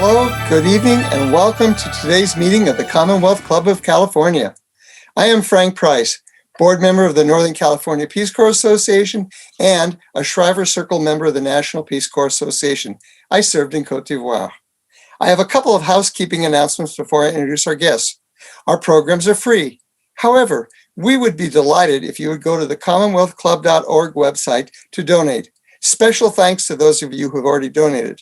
Hello, good evening, and welcome to today's meeting of the Commonwealth Club of California. I am Frank Price, board member of the Northern California Peace Corps Association and a Shriver Circle member of the National Peace Corps Association. I served in Cote d'Ivoire. I have a couple of housekeeping announcements before I introduce our guests. Our programs are free. However, we would be delighted if you would go to the commonwealthclub.org website to donate. Special thanks to those of you who have already donated.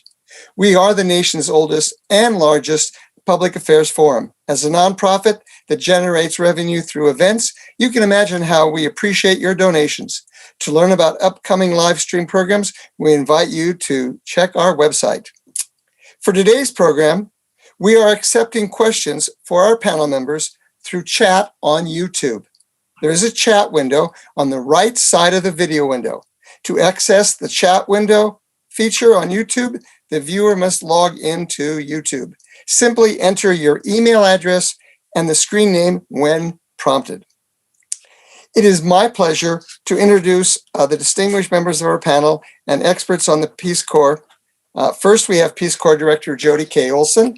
We are the nation's oldest and largest public affairs forum. As a nonprofit that generates revenue through events, you can imagine how we appreciate your donations. To learn about upcoming live stream programs, we invite you to check our website. For today's program, we are accepting questions for our panel members through chat on YouTube. There is a chat window on the right side of the video window. To access the chat window feature on YouTube, the viewer must log into YouTube. Simply enter your email address and the screen name when prompted. It is my pleasure to introduce the distinguished members of our panel and experts on the Peace Corps. First, we have Peace Corps Director Jody K. Olson.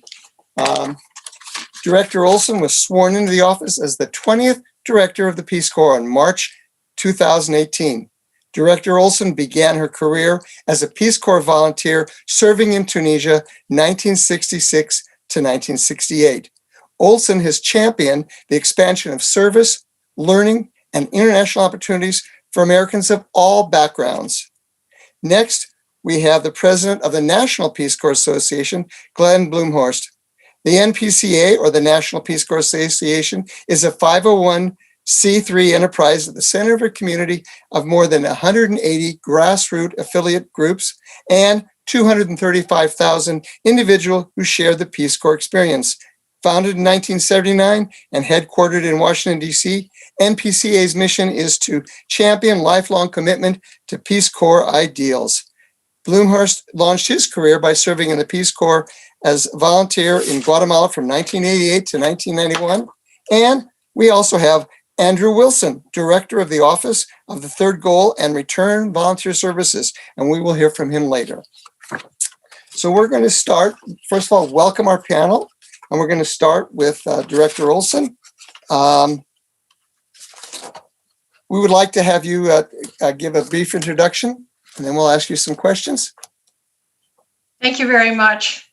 Director Olson was sworn into the office as the 20th Director of the Peace Corps on March 2018. Director Olson began her career as a Peace Corps volunteer serving in Tunisia 1966 to 1968. Olson has championed the expansion of service, learning, and international opportunities for Americans of all backgrounds. Next, we have the president of the National Peace Corps Association, Glenn Blumhorst. The NPCA, or the National Peace Corps Association, is a 501c3 enterprise at the center of a community of more than 180 grassroots affiliate groups and 235,000 individuals who share the Peace Corps experience. Founded in 1979 and headquartered in Washington, D.C., NPCA's mission is to champion lifelong commitment to Peace Corps ideals. Blumhorst launched his career by serving in the Peace Corps as a volunteer in Guatemala from 1988 to 1991. And we also have Andrew Wilson, Director of the Office of the Third Goal and Return Volunteer Services, and we will hear from him later. So we're going to start, first of all, welcome our panel, and we're going to start with Director Olson. We would like to have you give a brief introduction, and then we'll ask you some questions. Thank you very much.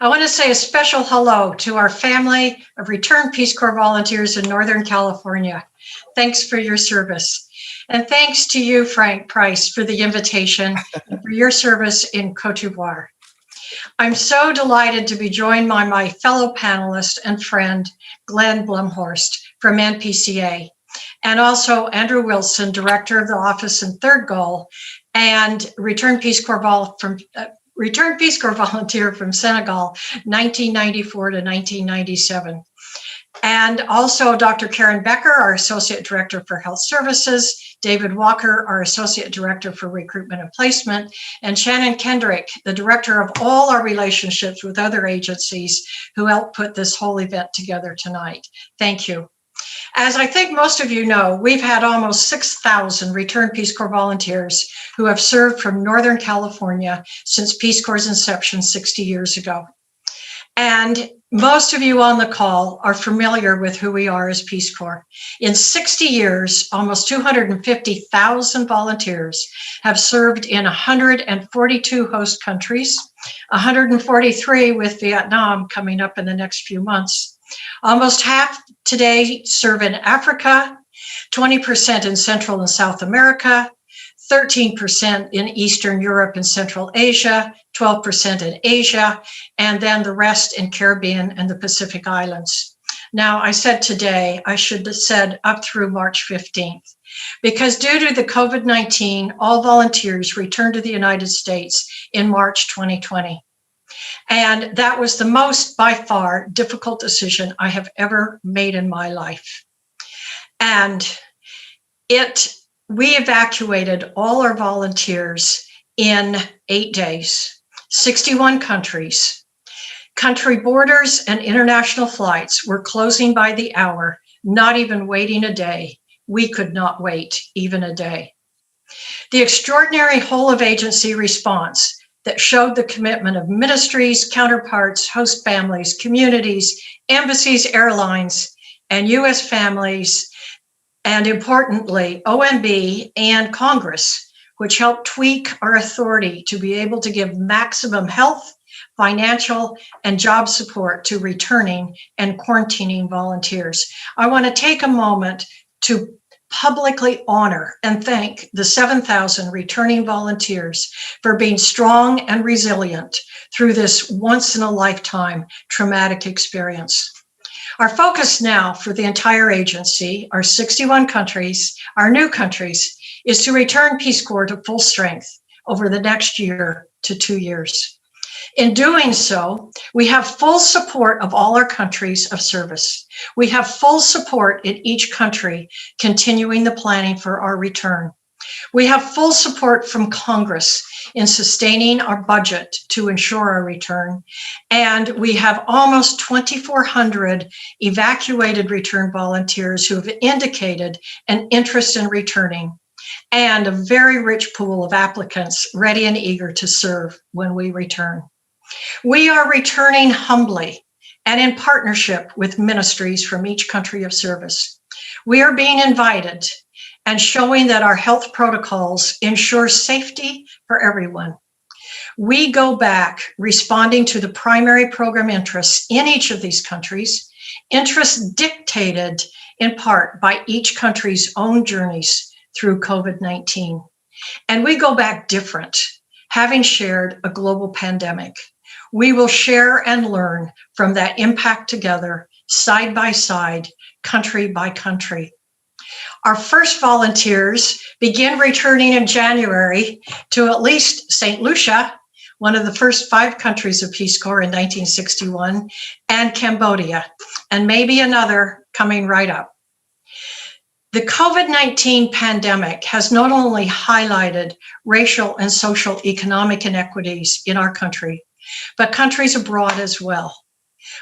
I want to say a special hello to our family of returned Peace Corps volunteers in Northern California. Thanks for your service. And thanks to you, Frank Price, for the invitation and for your service in Cote d'Ivoire. I'm so delighted to be joined by my fellow panelist and friend, Glenn Blumhorst from NPCA, and also Andrew Wilson, Director of the Office in Third Goal, and Returned Peace Corps volunteer from Senegal, 1994 to 1997. And also Dr. Karen Becker, our Associate Director for Health Services, David Walker, our Associate Director for Recruitment and Placement, and Shannon Kendrick, the Director of all our relationships with other agencies who helped put this whole event together tonight. Thank you. As I think most of you know, we've had almost 6,000 returned Peace Corps volunteers who have served from Northern California since Peace Corps' inception 60 years ago. And most of you on the call are familiar with who we are as Peace Corps. In 60 years, almost 250,000 volunteers have served in 142 host countries, 143 with Vietnam coming up in the next few months. Almost half today serve in Africa, 20% in Central and South America, 13% in Eastern Europe and Central Asia, 12% in Asia, and then the rest in Caribbean and the Pacific Islands. Now, I said today, I should have said up through March 15th, because due to the COVID-19, all volunteers returned to the United States in March 2020. And that was the most, by far, difficult decision I have ever made in my life. And we evacuated all our volunteers in 8 days, 61 countries. Country borders and international flights were closing by the hour, not even waiting a day. We could not wait even a day. The extraordinary whole of agency response that showed the commitment of ministries, counterparts, host families, communities, embassies, airlines, and U.S. families, and importantly, OMB and Congress, which helped tweak our authority to be able to give maximum health, financial, and job support to returning and quarantining volunteers. I want to take a moment to publicly honor and thank the 7,000 returning volunteers for being strong and resilient through this once-in-a-lifetime traumatic experience. Our focus now for the entire agency, our 61 countries, our new countries, is to return Peace Corps to full strength over the next year to 2 years. In doing so, we have full support of all our countries of service. We have full support in each country continuing the planning for our return. We have full support from Congress in sustaining our budget to ensure our return. And we have almost 2,400 evacuated return volunteers who have indicated an interest in returning, and a very rich pool of applicants ready and eager to serve when we return. We are returning humbly and in partnership with ministries from each country of service. We are being invited and showing that our health protocols ensure safety for everyone. We go back responding to the primary program interests in each of these countries, interests dictated in part by each country's own journeys through COVID-19. And we go back different, having shared a global pandemic. We will share and learn from that impact together, side by side, country by country. Our first volunteers begin returning in January to at least St. Lucia, one of the first 5 countries of Peace Corps in 1961, and Cambodia, and maybe another coming right up. The COVID-19 pandemic has not only highlighted racial and social economic inequities in our country, but countries abroad as well.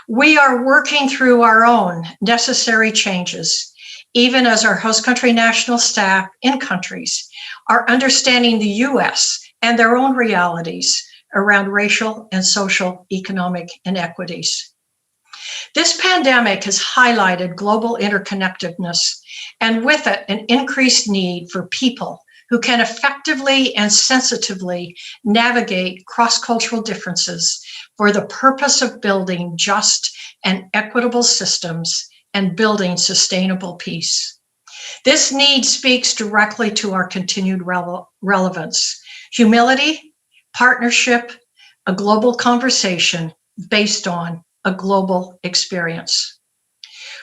We are working through our own necessary changes, even as our host country national staff in countries are understanding the U.S. and their own realities around racial and social economic inequities. This pandemic has highlighted global interconnectedness, and with it, an increased need for people who can effectively and sensitively navigate cross-cultural differences for the purpose of building just and equitable systems and building sustainable peace. This need speaks directly to our continued relevance, humility, partnership, a global conversation based on a global experience.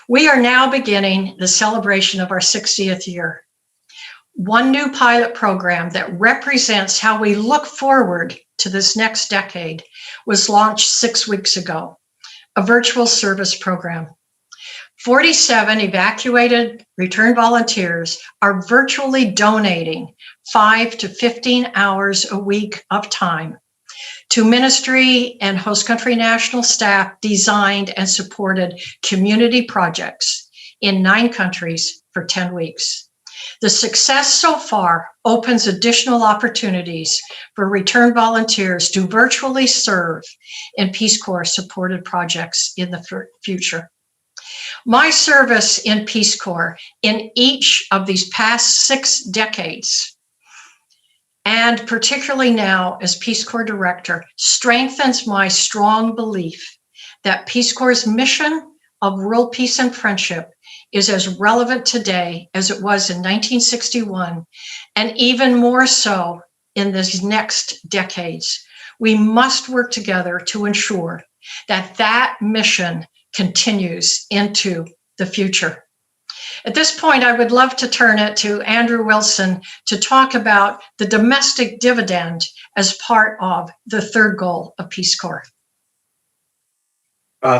We are now beginning the celebration of our 60th year. One new pilot program that represents how we look forward to this next decade was launched 6 weeks ago, a virtual service program. 47 evacuated return volunteers are virtually donating 5 to 15 hours a week of time to ministry and host country national staff designed and supported community projects in 9 countries for 10 weeks. The success so far opens additional opportunities for return volunteers to virtually serve in Peace Corps supported projects in the future. My service in Peace Corps in each of these past 6 decades, and particularly now as Peace Corps Director, strengthens my strong belief that Peace Corps' mission of world peace and friendship is as relevant today as it was in 1961, and even more so in these next decades. We must work together to ensure that that mission continues into the future. At this point, I would love to turn it to Andrew Wilson to talk about the domestic dividend as part of the third goal of Peace Corps.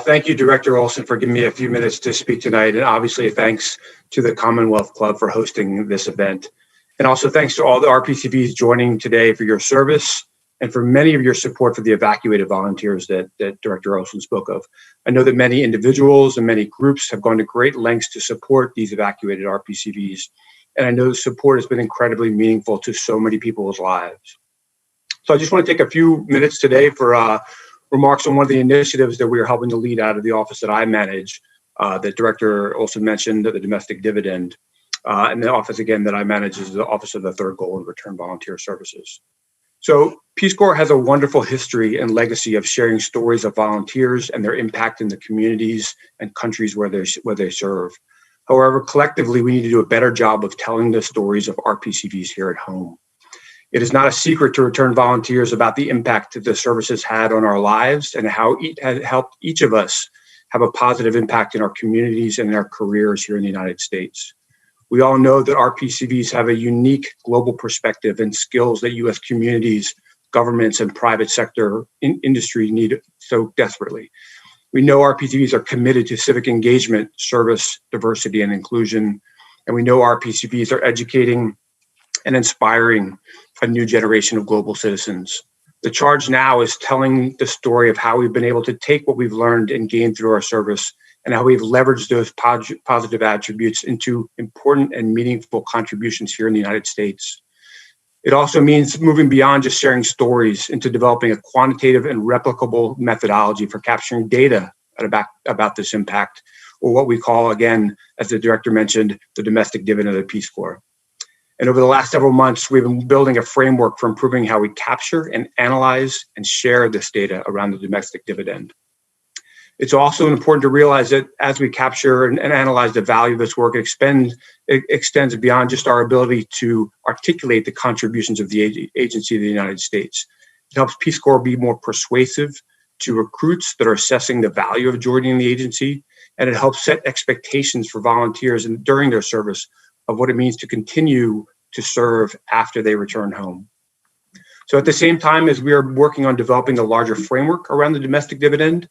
Thank you, Director Olson, for giving me a few minutes to speak tonight. And obviously, thanks to the Commonwealth Club for hosting this event. And also thanks to all the RPCVs joining today for your service and for many of your support for the evacuated volunteers that Director Olson spoke of. I know that many individuals and many groups have gone to great lengths to support these evacuated RPCVs. And I know the support has been incredibly meaningful to so many people's lives. So I just want to take a few minutes today for remarks on one of the initiatives that we are helping to lead out of the office that I manage, that Director Olson mentioned, the domestic dividend. And the office, again, that I manage is the Office of the Third Goal and Return Volunteer Services. So Peace Corps has a wonderful history and legacy of sharing stories of volunteers and their impact in the communities and countries where they serve. However, collectively, we need to do a better job of telling the stories of RPCVs here at home. It is not a secret to return volunteers about the impact that the services had on our lives and how it has helped each of us have a positive impact in our communities and in our careers here in the United States. We all know that RPCVs have a unique global perspective and skills that U.S. communities, governments, and private sector industry need so desperately. We know RPCVs are committed to civic engagement, service, diversity, and inclusion. And we know RPCVs are educating and inspiring a new generation of global citizens. The charge now is telling the story of how we've been able to take what we've learned and gained through our service and how we've leveraged those positive attributes into important and meaningful contributions here in the United States. It also means moving beyond just sharing stories into developing a quantitative and replicable methodology for capturing data about this impact, or what we call, again, as the director mentioned, the domestic dividend of the Peace Corps. And over the last several months, we've been building a framework for improving how we capture and analyze and share this data around the domestic dividend. It's also important to realize that as we capture and analyze the value of this work, it extends beyond just our ability to articulate the contributions of the agency of the United States. It helps Peace Corps be more persuasive to recruits that are assessing the value of joining the agency, and it helps set expectations for volunteers and during their service of what it means to continue to serve after they return home. So at the same time as we are working on developing a larger framework around the domestic dividend,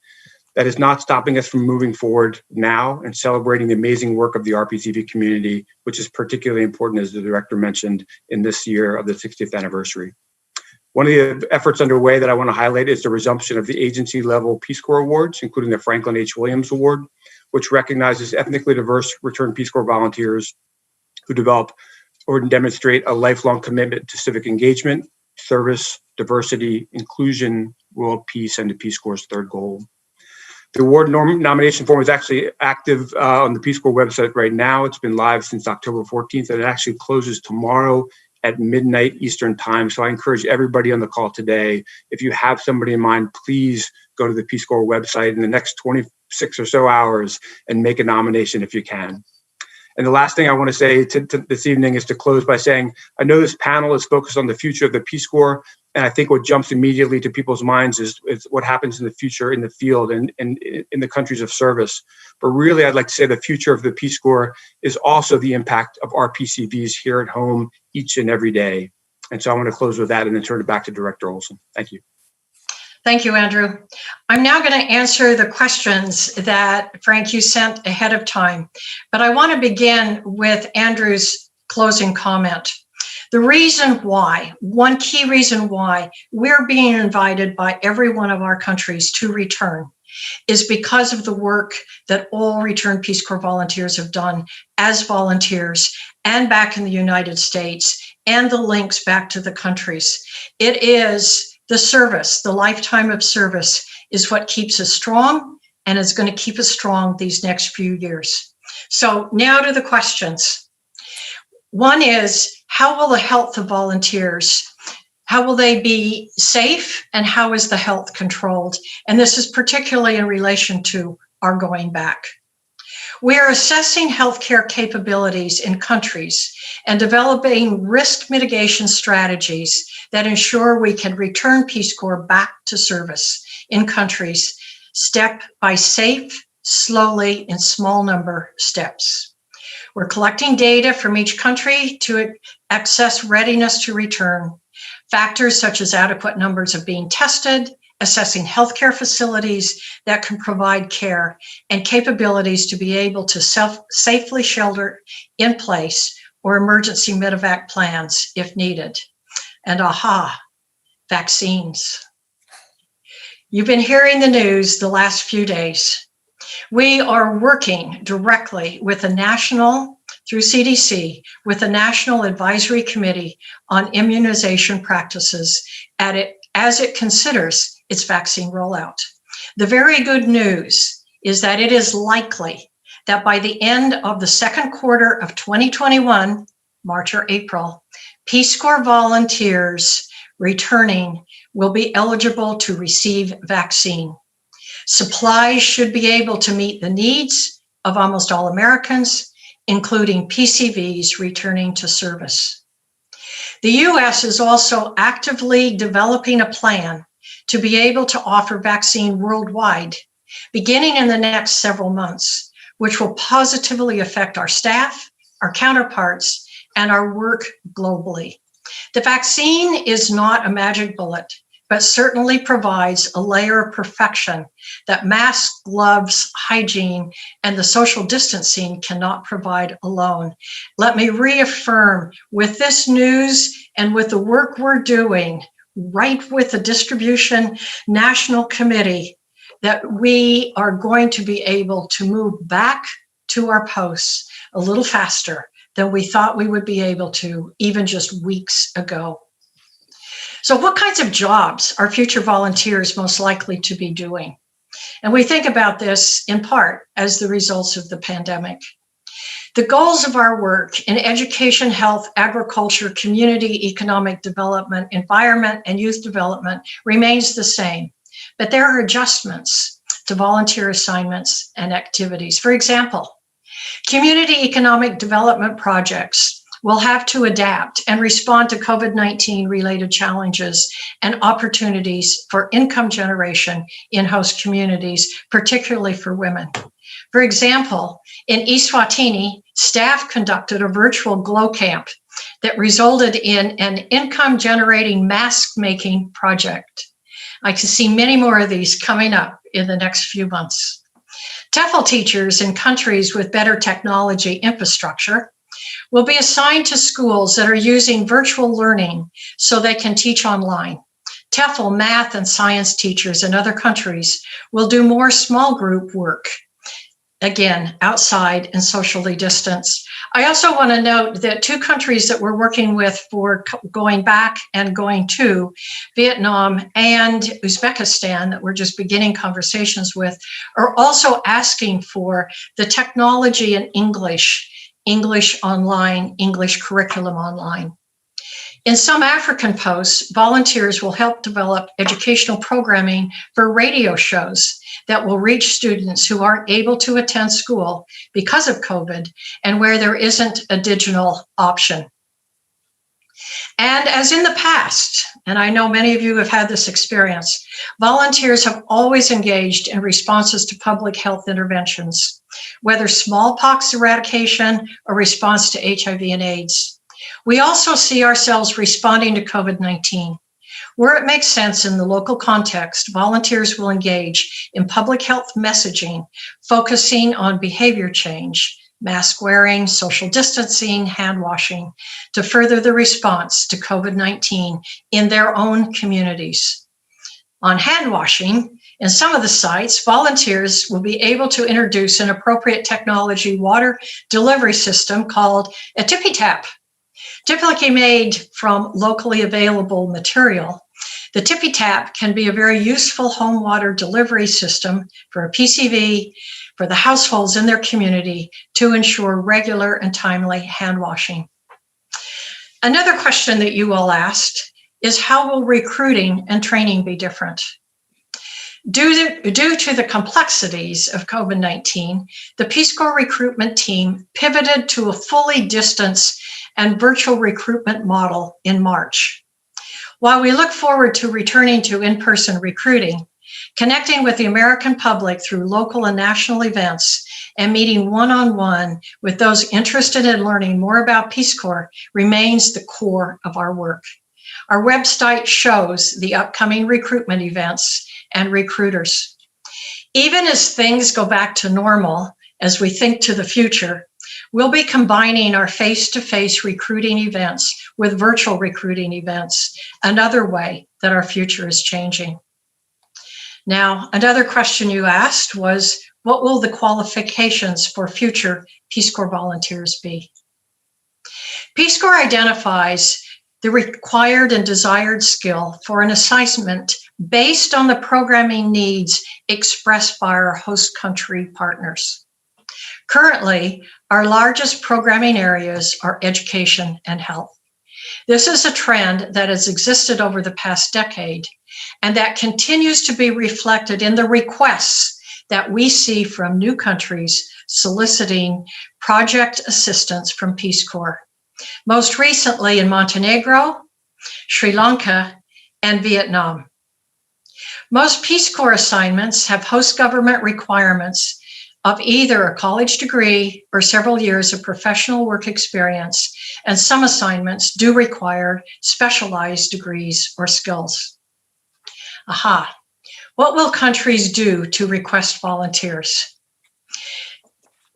that is not stopping us from moving forward now and celebrating the amazing work of the RPCV community, which is particularly important, as the director mentioned, in this year of the 60th anniversary. One of the efforts underway that I want to highlight is the resumption of the agency-level Peace Corps awards, including the Franklin H. Williams Award, which recognizes ethnically diverse returned Peace Corps volunteers who develop or demonstrate a lifelong commitment to civic engagement, service, diversity, inclusion, world peace, and the Peace Corps' third goal. The award nomination form is actually active on the Peace Corps website right now. It's been live since October 14th, and it actually closes tomorrow at midnight Eastern time. So I encourage everybody on the call today, if you have somebody in mind, please go to the Peace Corps website in the next 26 or so hours and make a nomination if you can. And the last thing I want to say to this evening is to close by saying, I know this panel is focused on the future of the Peace Corps, and I think what jumps immediately to people's minds is what happens in the future in the field and in the countries of service. But really, I'd like to say the future of the Peace Corps is also the impact of RPCVs here at home each and every day. And so I want to close with that and then turn it back to Director Olson. Thank you. Thank you, Andrew. I'm now going to answer the questions that, Frank, you sent ahead of time, but I want to begin with Andrew's closing comment. The reason why, one key reason why we're being invited by every one of our countries to return is because of the work that all returned Peace Corps volunteers have done as volunteers and back in the United States, and the links back to the countries. It is the service, the lifetime of service is what keeps us strong and is going to keep us strong these next few years. So now to the questions. One is, how will the health of volunteers, how will they be safe, and how is the health controlled? And this is particularly in relation to our going back. We are assessing healthcare capabilities in countries and developing risk mitigation strategies that ensure we can return Peace Corps back to service in countries step by safe, slowly, in small number steps. We're collecting data from each country to assess readiness to return. Factors such as adequate numbers of being tested, assessing healthcare facilities that can provide care, and capabilities to be able to safely shelter in place or emergency medevac plans if needed. And vaccines. You've been hearing the news the last few days. We are working directly with the national through CDC with the National Advisory Committee on Immunization Practices as it considers its vaccine rollout. The very good news is that it is likely that by the end of the second quarter of 2021, March or April, Peace Corps volunteers returning will be eligible to receive vaccine. Supplies should be able to meet the needs of almost all Americans, including PCVs returning to service. The U.S. is also actively developing a plan to be able to offer vaccine worldwide, beginning in the next several months, which will positively affect our staff, our counterparts, and our work globally. The vaccine is not a magic bullet, but certainly provides a layer of perfection that masks, gloves, hygiene, and the social distancing cannot provide alone. Let me reaffirm, with this news and with the work we're doing, right with the Distribution National Committee, that we are going to be able to move back to our posts a little faster than we thought we would be able to even just weeks ago. So what kinds of jobs are future volunteers most likely to be doing? And we think about this in part as the results of the pandemic. The goals of our work in education, health, agriculture, community, economic development, environment, and youth development remains the same, but there are adjustments to volunteer assignments and activities. For example, community economic development projects will have to adapt and respond to COVID-19 related challenges and opportunities for income generation in host communities, particularly for women. For example, in Eswatini, staff conducted a virtual glow camp that resulted in an income generating mask making project. I can see many more of these coming up in the next few months. TEFL teachers in countries with better technology infrastructure will be assigned to schools that are using virtual learning so they can teach online. TEFL math and science teachers in other countries will do more small group work, again, outside and socially distanced. I also want to note that two countries that we're working with for going back and going to, Vietnam and Uzbekistan, that we're just beginning conversations with, are also asking for the technology in English online, English curriculum online. In some African posts, volunteers will help develop educational programming for radio shows that will reach students who aren't able to attend school because of COVID and where there isn't a digital option. And as in the past, and I know many of you have had this experience, volunteers have always engaged in responses to public health interventions, whether smallpox eradication or response to HIV and AIDS. We also see ourselves responding to COVID-19. Where it makes sense in the local context, volunteers will engage in public health messaging, focusing on behavior change, mask wearing, social distancing, hand washing, to further the response to COVID-19 in their own communities. On hand washing, in some of the sites, volunteers will be able to introduce an appropriate technology water delivery system called a Tippy Tap. Typically made from locally available material, the Tippy Tap can be a very useful home water delivery system for a PCV, for the households in their community to ensure regular and timely hand washing. Another question that you all asked is, how will recruiting and training be different? Due to the complexities of COVID-19, the Peace Corps recruitment team pivoted to a fully distance and virtual recruitment model in March. While we look forward to returning to in-person recruiting, connecting with the American public through local and national events and meeting one-on-one with those interested in learning more about Peace Corps remains the core of our work. Our website shows the upcoming recruitment events and recruiters. Even as things go back to normal, as we think to the future, we'll be combining our face-to-face recruiting events with virtual recruiting events, another way that our future is changing. Now, another question you asked was, What will the qualifications for future Peace Corps volunteers be? Peace Corps identifies the required and desired skill for an assignment based on the programming needs expressed by our host country partners. Currently, our largest programming areas are education and health. This is a trend that has existed over the past decade and that continues to be reflected in the requests that we see from new countries soliciting project assistance from Peace Corps. Most recently in Montenegro, Sri Lanka, and Vietnam. Most Peace Corps assignments have host government requirements of either a college degree or several years of professional work experience, and some assignments do require specialized degrees or skills. Aha. What will countries do to request volunteers?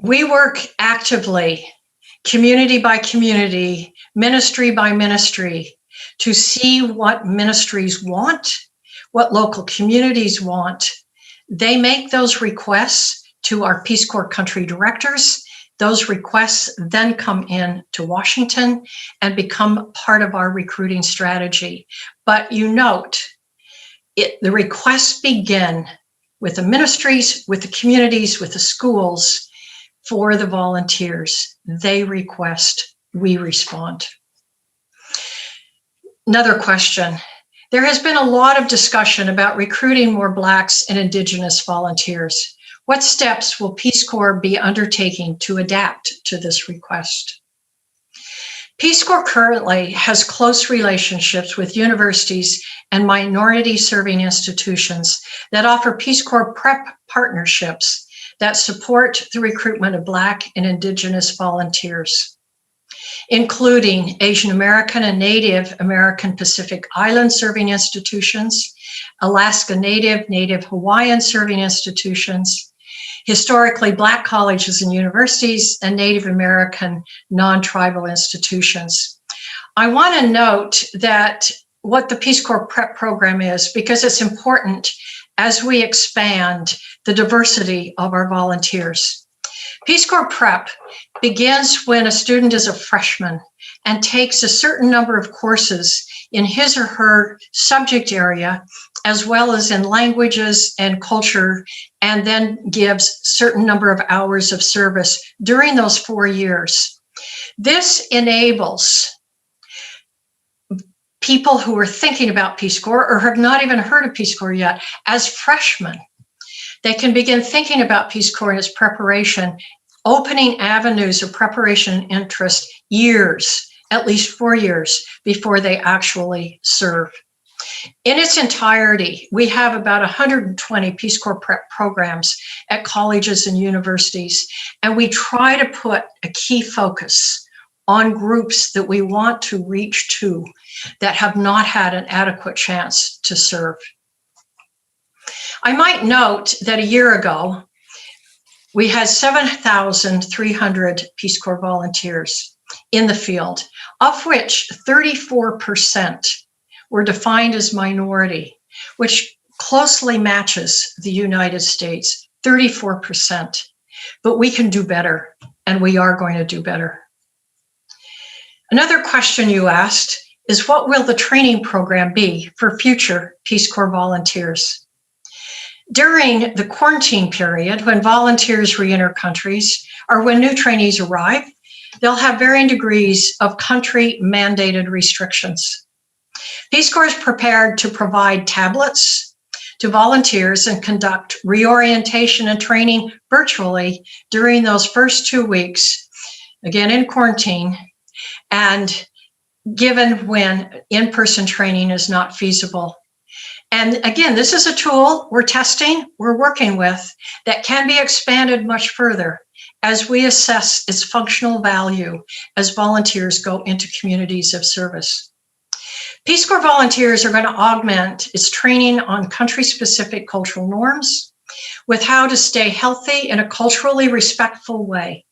We work actively, community by community, ministry by ministry, to see what ministries want, what local communities want. They make those requests to our Peace Corps country directors. Those requests then come in to Washington and become part of our recruiting strategy. But you note, the requests begin with the ministries, with the communities, with the schools for the volunteers. They request, we respond. Another question. There has been a lot of discussion about recruiting more Blacks and Indigenous volunteers. What steps will Peace Corps be undertaking to adapt to this request? Peace Corps currently has close relationships with universities and minority serving institutions that offer Peace Corps prep partnerships that support the recruitment of Black and Indigenous volunteers, including Asian American and Native American Pacific Island serving institutions, Alaska Native, Native Hawaiian serving institutions, historically Black colleges and universities, and Native American non-tribal institutions. I want to note that what the Peace Corps Prep program is, because it's important as we expand the diversity of our volunteers. Peace Corps Prep begins when a student is a freshman and takes a certain number of courses in his or her subject area, as well as in languages and culture, and then gives certain number of hours of service during those 4 years. This enables people who are thinking about Peace Corps or have not even heard of Peace Corps yet, as freshmen, they can begin thinking about Peace Corps and its preparation, opening avenues of preparation and interest years, at least 4 years, before they actually serve. In its entirety, we have about 120 Peace Corps prep programs at colleges and universities, and we try to put a key focus on groups that we want to reach to that have not had an adequate chance to serve. I might note that a year ago, we had 7,300 Peace Corps volunteers in the field, of which 34% were defined as minority, which closely matches the United States, 34%. But we can do better, and we are going to do better. Another question you asked is, what will the training program be for future Peace Corps volunteers? During the quarantine period, when volunteers re-enter countries, or when new trainees arrive, they'll have varying degrees of country-mandated restrictions. Peace Corps is prepared to provide tablets to volunteers and conduct reorientation and training virtually during those first 2 weeks, again in quarantine, and given when in-person training is not feasible. And again, this is a tool we're testing, we're working with, that can be expanded much further as we assess its functional value as volunteers go into communities of service. Peace Corps volunteers are going to augment its training on country-specific cultural norms with how to stay healthy in a culturally respectful way.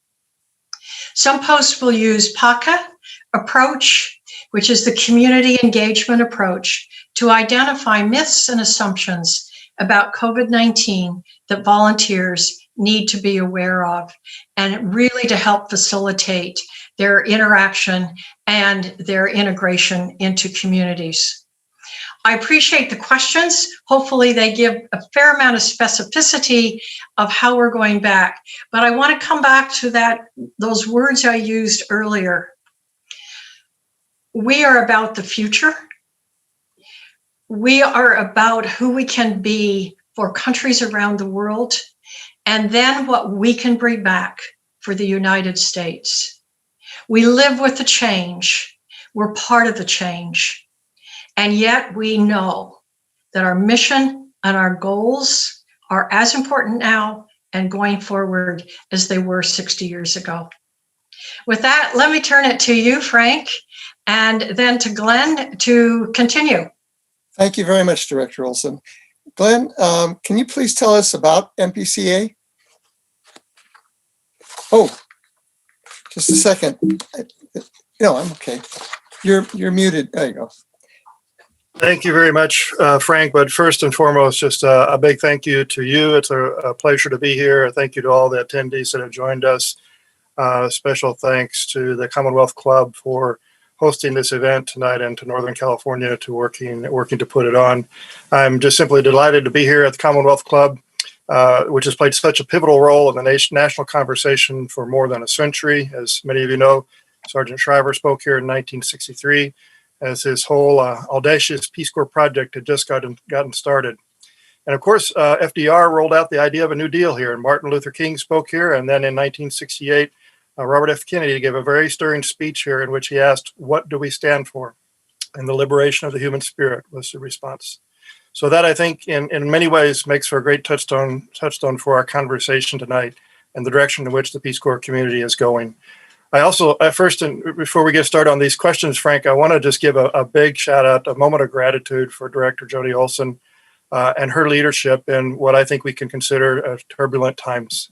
Some posts will use PACA approach, which is the community engagement approach, to identify myths and assumptions about COVID-19 that volunteers need to be aware of, and really to help facilitate their interaction and their integration into communities. I appreciate the questions. Hopefully they give a fair amount of specificity of how we're going back. But I want to come back to those words I used earlier. We are about the future. We are about who we can be for countries around the world, and then what we can bring back for the United States. We live with the change. We're part of the change. And yet we know that our mission and our goals are as important now and going forward as they were 60 years ago. With that, let me turn it to you, Frank, and then to Glenn to continue. Thank you very much, Director Olson. Glenn, can you please tell us about MPCA? Oh, just a second. No, I'm okay. You're muted. There you go. Thank you very much, Frank. But first and foremost, just a big thank you to you. It's a pleasure to be here. Thank you to all the attendees that have joined us. Special thanks to the Commonwealth Club for hosting this event tonight, and to Northern California to working to put it on. I'm just simply delighted to be here at the Commonwealth Club, which has played such a pivotal role in the national conversation for more than a century. As many of you know, Sergeant Shriver spoke here in 1963 as his whole audacious Peace Corps project had just gotten started. And of course, FDR rolled out the idea of a New Deal here, and Martin Luther King spoke here. And then in 1968, Robert F. Kennedy gave a very stirring speech here in which he asked, "What do we stand for?" And the liberation of the human spirit was the response. So that, I think, in many ways makes for a great touchstone for our conversation tonight and the direction in which the Peace Corps community is going. I also, first, and before we get started on these questions, Frank, I want to just give a big shout out, a moment of gratitude for Director Jody Olson and her leadership in what I think we can consider turbulent times.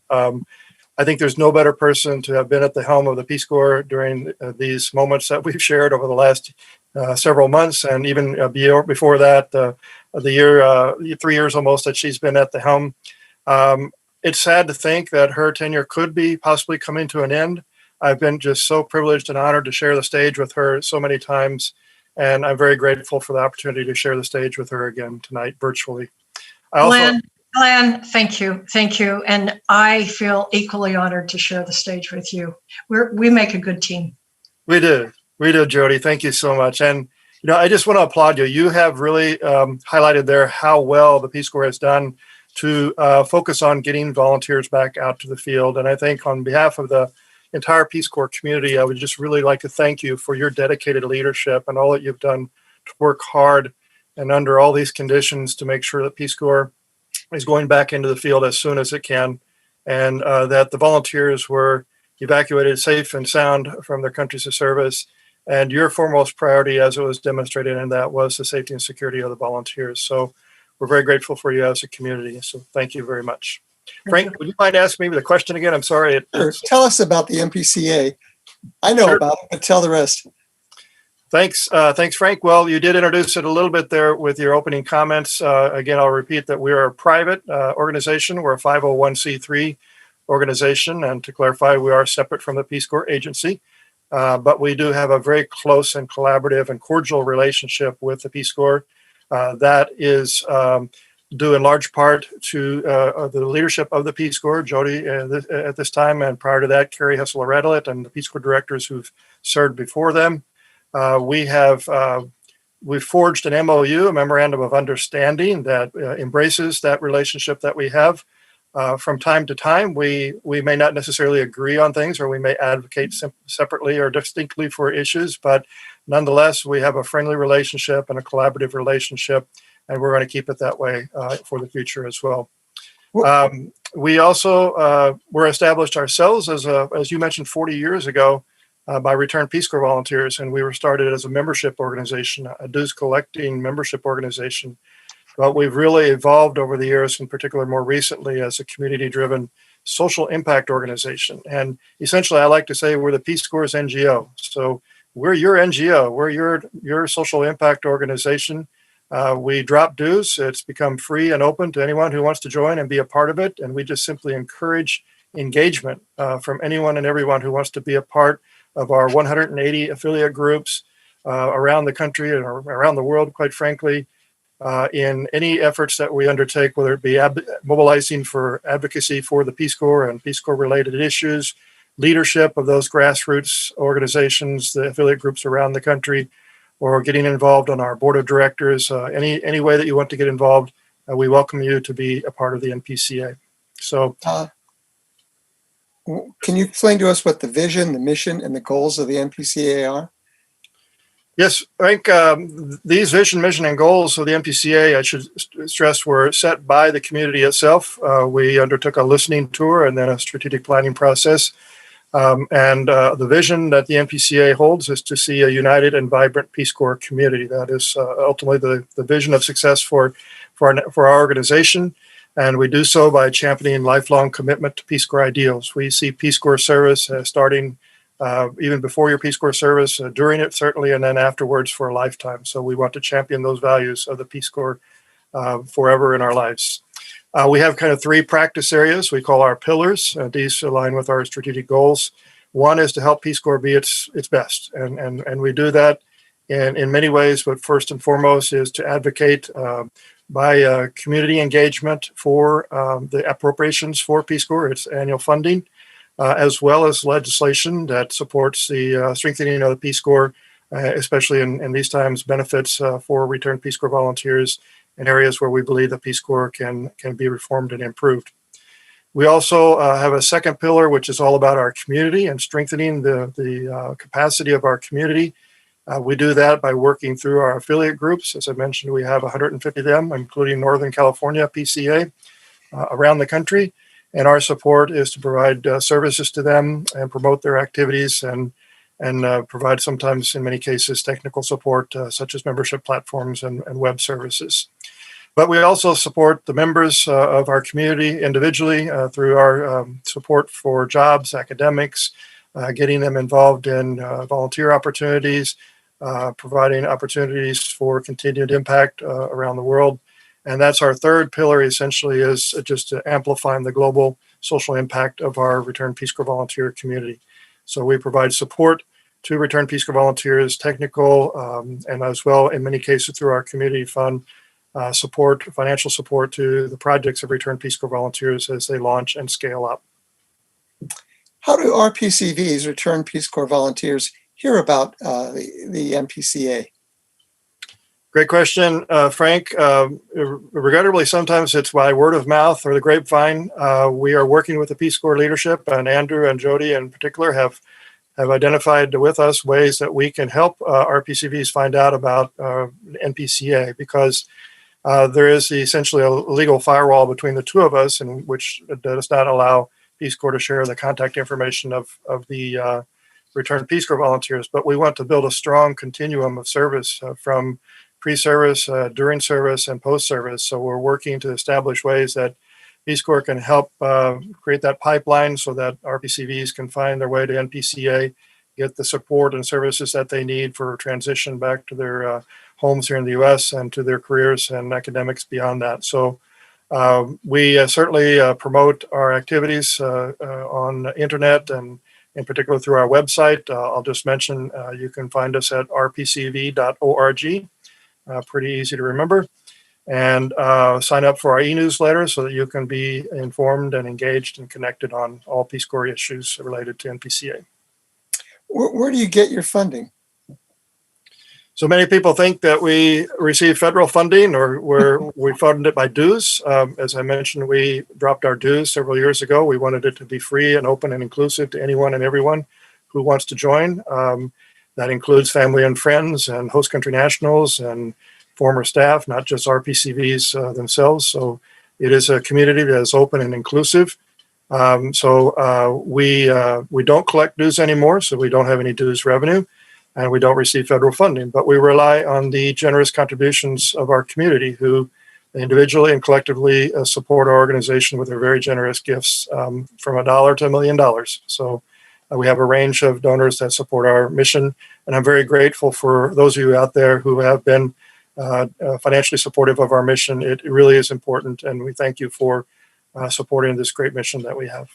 I think there's no better person to have been at the helm of the Peace Corps during these moments that we've shared over the last several months, and even before that, the year, 3 years almost that she's been at the helm. It's sad to think that her tenure could be possibly coming to an end. I've been just so privileged and honored to share the stage with her so many times, and I'm very grateful for the opportunity to share the stage with her again tonight virtually. Glenn, thank you. And I feel equally honored to share the stage with you. We make a good team. We do, Jody. Thank you so much. And I just want to applaud you. You have really highlighted there how well the Peace Corps has done to focus on getting volunteers back out to the field. And I think on behalf of the entire Peace Corps community, I would just really like to thank you for your dedicated leadership and all that you've done to work hard and under all these conditions to make sure that Peace Corps is going back into the field as soon as it can, and that the volunteers were evacuated safe and sound from their countries of service. And your foremost priority, as it was demonstrated in that, was the safety and security of the volunteers. So we're very grateful for you as a community. So thank you very much. Frank, would you mind asking me the question again? I'm sorry. Sure. Tell us about the MPCA. I know about it, but tell the rest. Thanks, Frank. Well, you did introduce it a little bit there with your opening comments. Again, I'll repeat that we are a private organization. We're a 501c3 organization. And to clarify, we are separate from the Peace Corps agency. But we do have a very close and collaborative and cordial relationship with the Peace Corps. That is due in large part to the leadership of the Peace Corps, Jody at this time, and prior to that, Carrie Hessler-Radelet, and the Peace Corps directors who've served before them. We've forged an MOU, a memorandum of understanding that embraces that relationship that we have. From time to time, we may not necessarily agree on things, or we may advocate separately or distinctly for issues, but nonetheless, we have a friendly relationship and a collaborative relationship, and we're going to keep it that way for the future as well. We also were established ourselves as you mentioned, 40 years ago by returned Peace Corps volunteers, and we were started as a membership organization, a dues collecting membership organization. But we've really evolved over the years, in particular more recently, as a community-driven social impact organization. And essentially, I like to say we're the Peace Corps' NGO. So we're your NGO. We're your social impact organization. We drop dues. It's become free and open to anyone who wants to join and be a part of it. And we just simply encourage engagement from anyone and everyone who wants to be a part of our 180 affiliate groups around the country and around the world, quite frankly, in any efforts that we undertake, whether it be mobilizing for advocacy for the Peace Corps and Peace Corps related issues, leadership of those grassroots organizations, the affiliate groups around the country, or getting involved on our board of directors, any way that you want to get involved, we welcome you to be a part of the NPCA. So, can you explain to us what the vision, the mission, and the goals of the NPCA are? yes, Frank, these vision, mission, and goals of the NPCA, I should stress, were set by the community itself. We undertook a listening tour and then a strategic planning process. The vision that the NPCA holds is to see a united and vibrant Peace Corps community. That is ultimately the vision of success for our organization. And we do so by championing lifelong commitment to Peace Corps ideals. We see Peace Corps service starting even before your Peace Corps service, during it certainly, and then afterwards for a lifetime. So we want to champion those values of the Peace Corps forever in our lives. We have kind of three practice areas we call our pillars. These align with our strategic goals. One is to help Peace Corps be its best. And we do that in many ways, but first and foremost is to advocate by community engagement for the appropriations for Peace Corps, its annual funding, as well as legislation that supports the strengthening of the Peace Corps, especially in these times, benefits for returned Peace Corps volunteers in areas where we believe the Peace Corps can be reformed and improved. We also have a second pillar, which is all about our community and strengthening the capacity of our community. We do that by working through our affiliate groups. As I mentioned, we have 150 of them, including Northern California PCA, around the country. And our support is to provide services to them and promote their activities and provide sometimes, in many cases, technical support, such as membership platforms and web services. But we also support the members of our community individually through our support for jobs, academics, getting them involved in volunteer opportunities, providing opportunities for continued impact around the world. And that's our third pillar, essentially, is just to amplifying the global social impact of our Returned Peace Corps volunteer community. So we provide support to Returned Peace Corps volunteers, technical, and as well, in many cases, through our community fund, support, financial support to the projects of Returned Peace Corps volunteers as they launch and scale up. How do RPCVs, Returned Peace Corps volunteers, hear about the NPCA? Great question, Frank. Regrettably, sometimes it's by word of mouth or the grapevine. We are working with the Peace Corps leadership, and Andrew and Jody in particular have identified with us ways that we can help RPCVs find out about NPCA, because there is essentially a legal firewall between the two of us, in which does not allow Peace Corps to share the contact information of the Returned Peace Corps volunteers. But we want to build a strong continuum of service from pre-service, during service, and post-service. So we're working to establish ways that Peace Corps can help create that pipeline so that RPCVs can find their way to NPCA, get the support and services that they need for transition back to their homes here in the U.S. and to their careers and academics beyond that. So we certainly promote our activities on the internet and in particular through our website. I'll just mention you can find us at rpcv.org. Pretty easy to remember. And sign up for our e-newsletter so that you can be informed and engaged and connected on all Peace Corps issues related to NPCA. Where do you get your funding? So many people think that we receive federal funding or we fund it by dues. As I mentioned, we dropped our dues several years ago. We wanted it to be free and open and inclusive to anyone and everyone who wants to join. That includes family and friends and host country nationals and former staff, not just RPCVs themselves. So it is a community that is open and inclusive. We don't collect dues anymore, so we don't have any dues revenue, and we don't receive federal funding. But we rely on the generous contributions of our community, who individually and collectively support our organization with their very generous gifts, from $1 to $1 million. So we have a range of donors that support our mission, and I'm very grateful for those of you out there who have been financially supportive of our mission. It really is important, and we thank you for supporting this great mission that we have.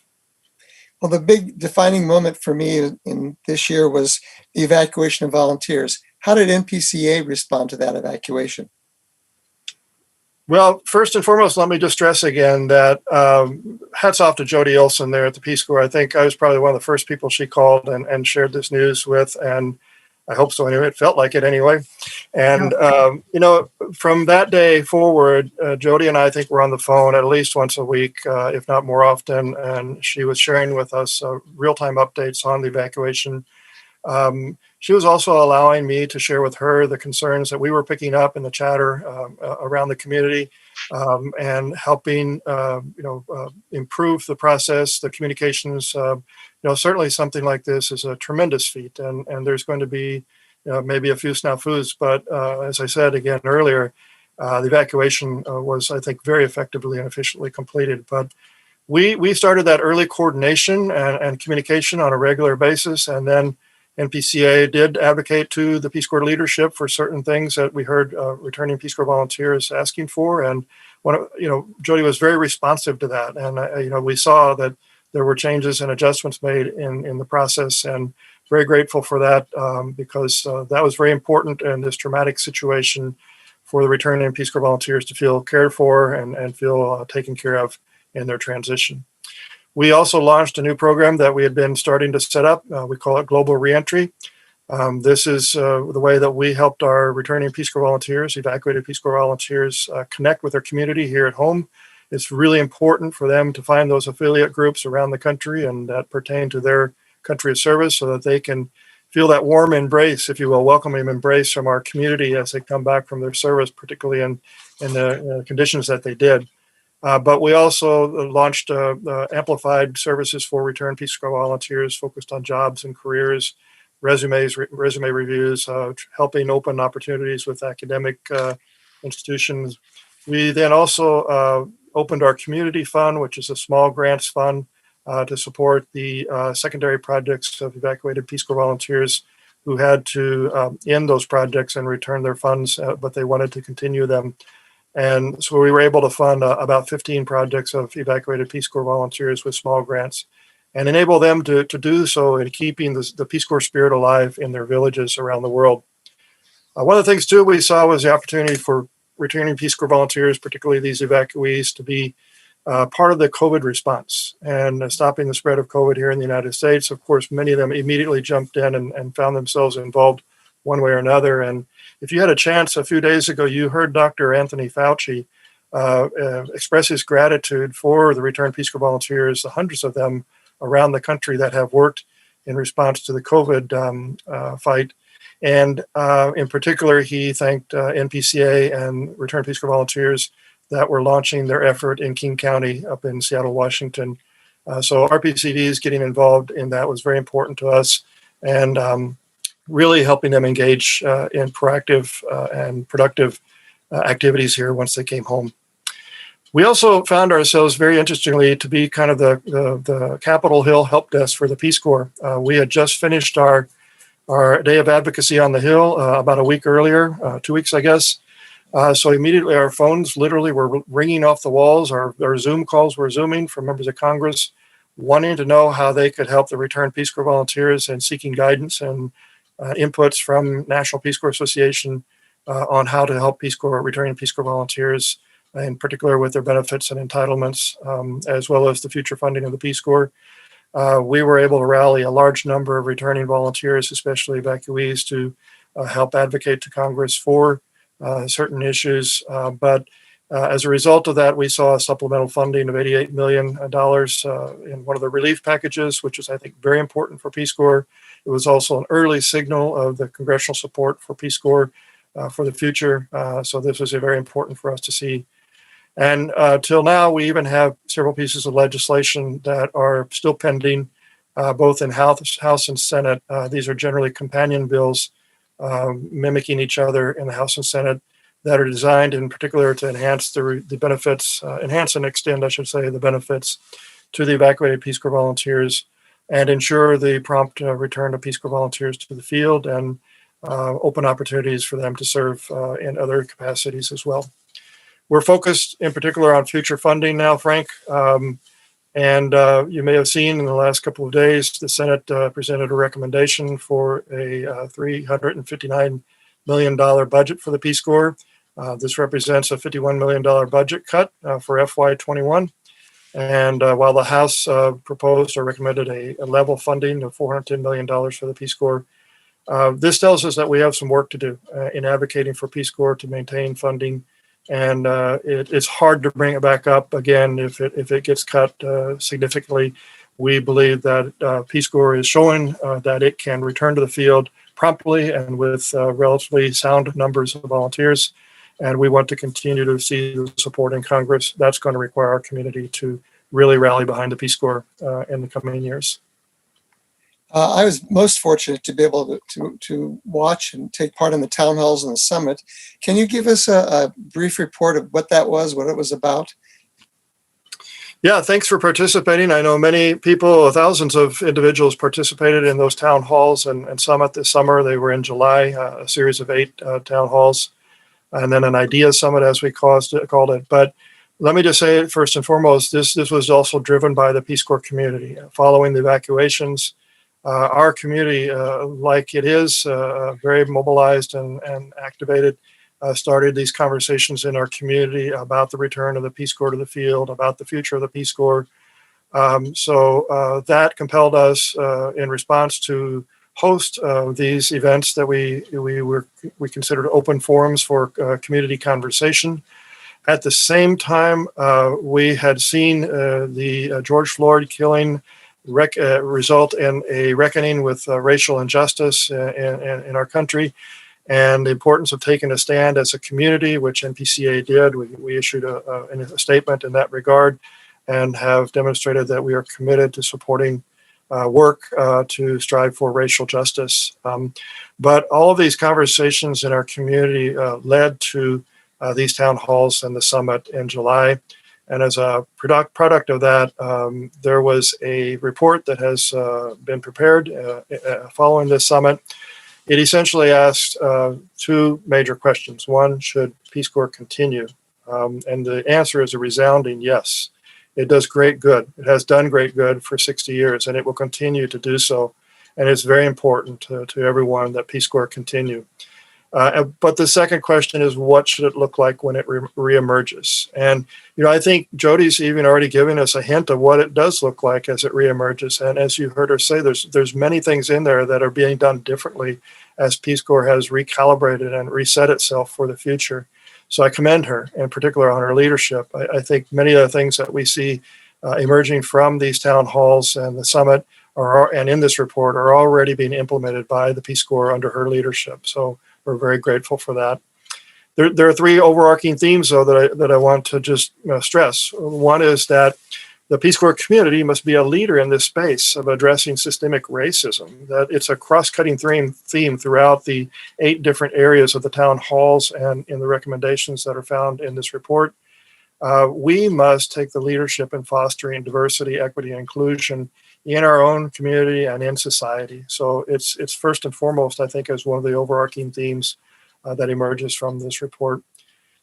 Well, the big defining moment for me in this year was the evacuation of volunteers. How did NPCA respond to that evacuation? Well, first and foremost, let me just stress again that hats off to Jody Olson there at the Peace Corps. I think I was probably one of the first people she called and shared this news with, and I hope so anyway. It felt like it anyway. And, from that day forward, Jody and I think were on the phone at least once a week, if not more often, and she was sharing with us real-time updates on the evacuation. She was also allowing me to share with her the concerns that we were picking up in the chatter around the community, and helping improve the process, the communications. Certainly something like this is a tremendous feat, and there's going to be maybe a few snafus, but as I said again earlier, the evacuation was, I think, very effectively and efficiently completed. But we started that early coordination and communication on a regular basis, and then NPCA did advocate to the Peace Corps leadership for certain things that we heard returning Peace Corps volunteers asking for, and Jody was very responsive to that, and we saw that there were changes and adjustments made in the process, and very grateful for that, because that was very important in this traumatic situation for the returning Peace Corps volunteers to feel cared for and feel taken care of in their transition. We also launched a new program that we had been starting to set up. We call it Global Reentry. This is the way that we helped our returning Peace Corps volunteers, evacuated Peace Corps volunteers, connect with their community here at home. It's really important for them to find those affiliate groups around the country and that pertain to their country of service, so that they can feel that warm embrace, if you will, welcoming embrace from our community as they come back from their service, particularly in the conditions that they did. But we also launched amplified services for return Peace Corps volunteers focused on jobs and careers, resume reviews, helping open opportunities with academic institutions. We then also opened our community fund, which is a small grants fund to support the secondary projects of evacuated Peace Corps volunteers who had to end those projects and return their funds, but they wanted to continue them. And so we were able to fund about 15 projects of evacuated Peace Corps volunteers with small grants and enable them to do so in keeping the Peace Corps spirit alive in their villages around the world. One of the things, too, we saw was the opportunity for returning Peace Corps volunteers, particularly these evacuees, to be part of the COVID response and stopping the spread of COVID here in the United States. Of course, many of them immediately jumped in and found themselves involved one way or another. And if you had a chance a few days ago, you heard Dr. Anthony Fauci express his gratitude for the returned Peace Corps volunteers, the hundreds of them around the country that have worked in response to the COVID fight. And in particular, he thanked NPCA and returned Peace Corps volunteers that were launching their effort in King County up in Seattle, Washington. So RPCVs getting involved in that was very important to us, and really helping them engage in proactive and productive activities here once they came home. We also found ourselves, very interestingly, to be kind of the Capitol Hill help desk for the Peace Corps. We had just finished our day of advocacy on the Hill about a week earlier, 2 weeks, I guess. So immediately our phones literally were ringing off the walls. Our Zoom calls were zooming from members of Congress wanting to know how they could help the returned Peace Corps volunteers and seeking guidance and inputs from National Peace Corps Association on how to help returning Peace Corps volunteers, in particular with their benefits and entitlements, as well as the future funding of the Peace Corps. We were able to rally a large number of returning volunteers, especially evacuees, to help advocate to Congress for certain issues. But as a result of that, we saw a supplemental funding of $88 million in one of the relief packages, which is, I think, very important for Peace Corps. It was also an early signal of the congressional support for Peace Corps for the future. So this was very important for us to see. And till now, we even have several pieces of legislation that are still pending, both in House and Senate. These are generally companion bills mimicking each other in the House and Senate that are designed in particular to enhance the benefits, enhance and extend, I should say, the benefits to the evacuated Peace Corps volunteers and ensure the prompt return of Peace Corps volunteers to the field, and open opportunities for them to serve in other capacities as well. We're focused in particular on future funding now, Frank. And you may have seen in the last couple of days, the Senate presented a recommendation for a $359 million budget for the Peace Corps. This represents a $51 million budget cut for FY21. And while the House proposed or recommended a level funding of $410 million for the Peace Corps, this tells us that we have some work to do in advocating for Peace Corps to maintain funding. And it's hard to bring it back up again if it gets cut significantly. We believe that Peace Corps is showing that it can return to the field promptly and with relatively sound numbers of volunteers. And we want to continue to see the support in Congress. That's going to require our community to really rally behind the Peace Corps in the coming years. I was most fortunate to be able to watch and take part in the town halls and the summit. Can you give us a brief report of what that was, what it was about? Yeah, thanks for participating. I know many people, thousands of individuals participated in those town halls and summit this summer. They were in July, a series of 8 town halls, and then an idea summit, as we called it. But let me just say, first and foremost, this was also driven by the Peace Corps community. Following the evacuations, our community, like it is, very mobilized and activated, started these conversations in our community about the return of the Peace Corps to the field, about the future of the Peace Corps. So that compelled us, in response, to host these events that we considered open forums for community conversation. At the same time, we had seen the George Floyd killing result in a reckoning with racial injustice in our country, and the importance of taking a stand as a community, which NPCA did. We issued a statement in that regard and have demonstrated that we are committed to supporting work to strive for racial justice. But all of these conversations in our community led to these town halls and the summit in July. And as a product of that, there was a report that has been prepared following this summit. It essentially asked 2 major questions. One, should Peace Corps continue? And the answer is a resounding yes. It does great good. It has done great good for 60 years, and it will continue to do so. And it's very important to everyone that Peace Corps continue. But the second question is, what should it look like when it reemerges? And, I think Jody's even already given us a hint of what it does look like as it reemerges. And as you heard her say, there's many things in there that are being done differently as Peace Corps has recalibrated and reset itself for the future. So I commend her, in particular, on her leadership. I think many of the things that we see emerging from these town halls and the summit and in this report are already being implemented by the Peace Corps under her leadership. So we're very grateful for that. There are 3 overarching themes, though, that I want to just stress. One is that the Peace Corps community must be a leader in this space of addressing systemic racism, that it's a cross-cutting theme throughout the 8 different areas of the town halls and in the recommendations that are found in this report. We must take the leadership in fostering diversity, equity, and inclusion in our own community and in society. So it's first and foremost, I think, as one of the overarching themes that emerges from this report.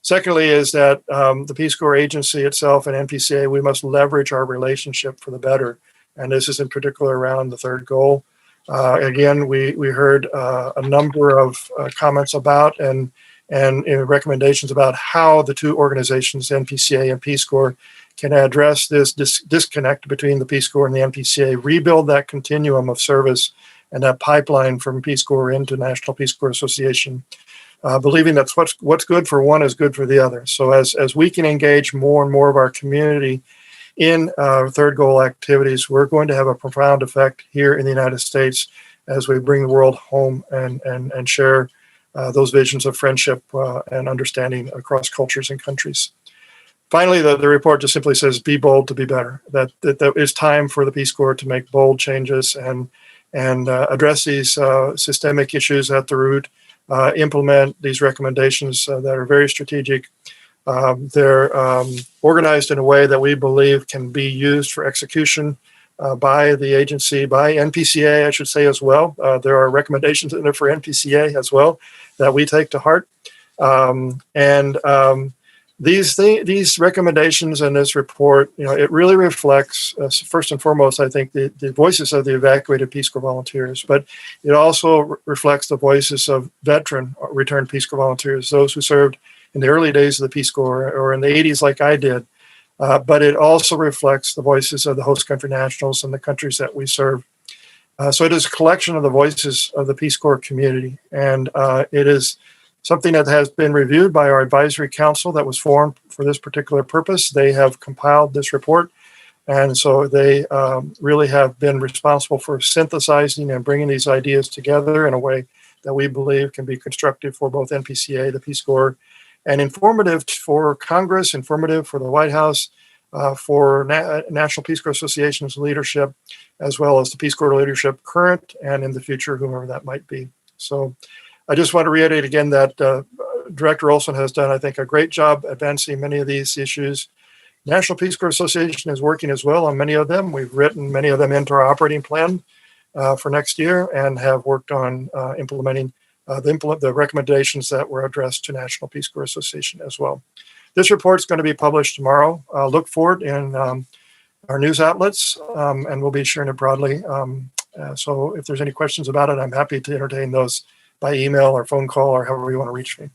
Secondly is that the Peace Corps agency itself and NPCA, we must leverage our relationship for the better. And this is in particular around the 3rd goal. Again, we heard a number of comments about and recommendations about how the 2 organizations, NPCA and Peace Corps, can address this disconnect between the Peace Corps and the NPCA, rebuild that continuum of service and that pipeline from Peace Corps into National Peace Corps Association, believing that what's good for one is good for the other. So as we can engage more and more of our community in 3rd goal activities, we're going to have a profound effect here in the United States as we bring the world home and share those visions of friendship and understanding across cultures and countries. Finally, the report just simply says, be bold to be better. That it's time for the Peace Corps to make bold changes and address these systemic issues at the root, implement these recommendations that are very strategic. They're organized in a way that we believe can be used for execution by the agency, by NPCA, I should say as well. There are recommendations in there for NPCA as well that we take to heart. These recommendations and this report, it really reflects, first and foremost, I think, the voices of the evacuated Peace Corps volunteers, but it also reflects the voices of veteran returned Peace Corps volunteers, those who served in the early days of the Peace Corps or in the 80s like I did. But it also reflects the voices of the host country nationals and the countries that we serve. So it is a collection of the voices of the Peace Corps community. And it is something that has been reviewed by our advisory council that was formed for this particular purpose. They have compiled this report. And so they really have been responsible for synthesizing and bringing these ideas together in a way that we believe can be constructive for both NPCA, the Peace Corps, and informative for Congress, informative for the White House, for National Peace Corps Association's leadership, as well as the Peace Corps leadership, current and in the future, whomever that might be. So I just want to reiterate again that Director Olson has done, I think, a great job advancing many of these issues. National Peace Corps Association is working as well on many of them. We've written many of them into our operating plan for next year and have worked on implementing the recommendations that were addressed to National Peace Corps Association as well. This report is going to be published tomorrow. Look for it in our news outlets, and we'll be sharing it broadly. So if there's any questions about it, I'm happy to entertain those by email or phone call or however you want to reach me.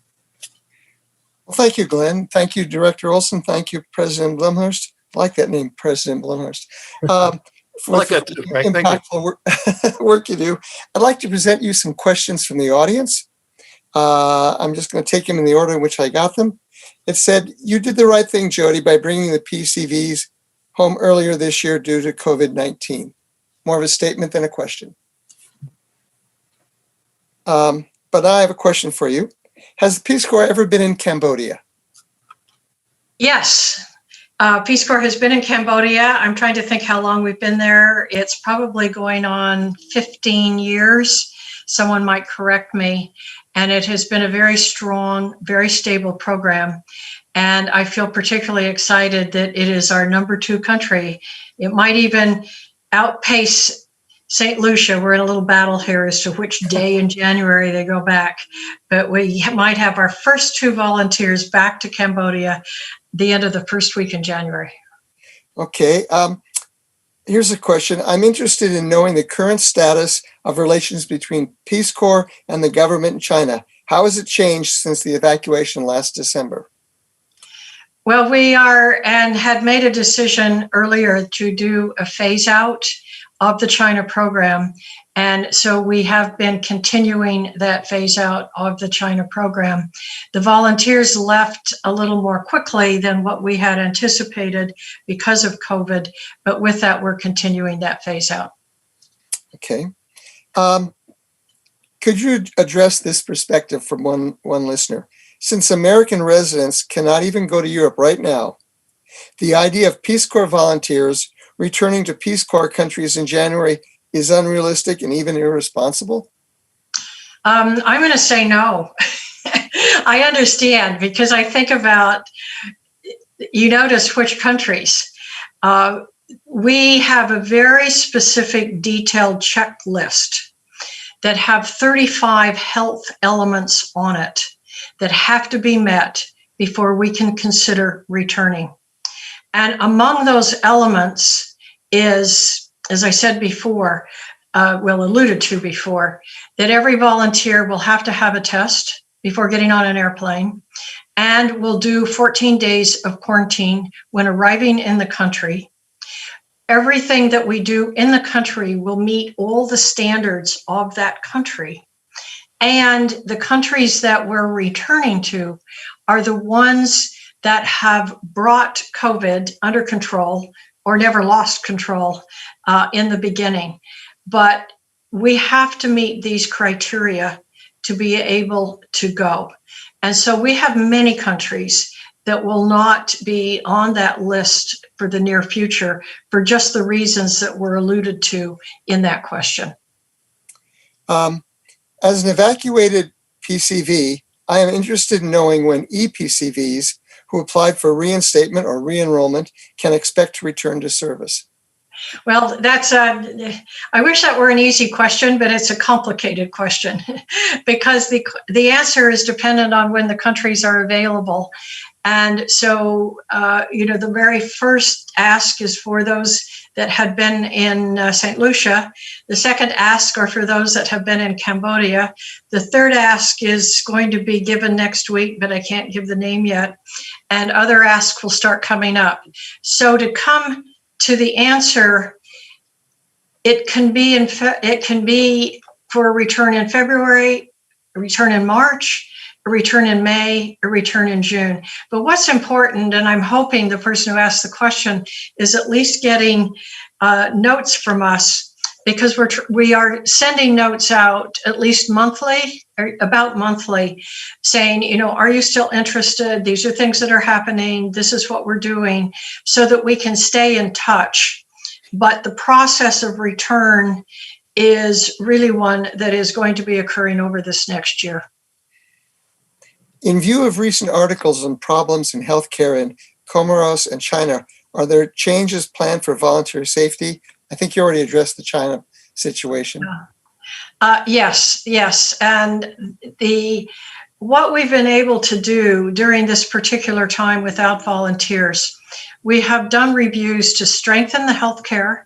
Well, thank you, Glenn. Thank you, Director Olson. Thank you, President Blumhurst. I like that name, President Blumhurst. I like that too, Frank. Thank you. Impactful work you do. I'd like to present you some questions from the audience. I'm just going to take them in the order in which I got them. It said, you did the right thing, Jody, by bringing the PCVs home earlier this year due to COVID-19. More of a statement than a question. But I have a question for you. Has the Peace Corps ever been in Cambodia? Yes. Peace Corps has been in Cambodia. I'm trying to think how long we've been there. It's probably going on 15 years. Someone might correct me. And it has been a very strong, very stable program. And I feel particularly excited that it is our number 2 country. It might even outpace St. Lucia. We're in a little battle here as to which day in January they go back. But we might have our first 2 volunteers back to Cambodia the end of the first week in January. Okay. Here's a question. I'm interested in knowing the current status of relations between Peace Corps and the government in China. How has it changed since the evacuation last December? Well, we are and had made a decision earlier to do a phase out of the China program. And so we have been continuing that phase out of the China program. The volunteers left a little more quickly than what we had anticipated because of COVID, but with that, we're continuing that phase out. Okay. Could you address this perspective from one listener? Since American residents cannot even go to Europe right now, the idea of Peace Corps volunteers returning to Peace Corps countries in January is unrealistic and even irresponsible? I'm going to say no. I understand because I think about, you notice which countries. We have a very specific detailed checklist that have 35 health elements on it that have to be met before we can consider returning. And among those elements is, as I said before, alluded to before, that every volunteer will have to have a test before getting on an airplane and will do 14 days of quarantine when arriving in the country. Everything that we do in the country will meet all the standards of that country. And the countries that we're returning to are the ones that have brought COVID under control or never lost control in the beginning. But we have to meet these criteria to be able to go. And so we have many countries that will not be on that list for the near future for just the reasons that were alluded to in that question. As an evacuated PCV, I am interested in knowing when EPCVs who applied for reinstatement or re-enrollment can expect to return to service. Well, that's I wish that were an easy question, but it's a complicated question because the answer is dependent on when the countries are available. And so, the very first ask is for those that had been in St. Lucia. The second ask are for those that have been in Cambodia. The third ask is going to be given next week, but I can't give the name yet. And other asks will start coming up. So to come to the answer, it can be for a return in February, a return in March, a return in May, a return in June. But what's important, and I'm hoping the person who asked the question is at least getting notes from us, because we are sending notes out at least monthly, or about monthly, saying, are you still interested? These are things that are happening. This is what we're doing, so that we can stay in touch. But the process of return is really one that is going to be occurring over this next year. In view of recent articles on problems in healthcare in Comoros and China, are there changes planned for volunteer safety? I think you already addressed the China situation. Yes. And what we've been able to do during this particular time without volunteers, we have done reviews to strengthen the healthcare,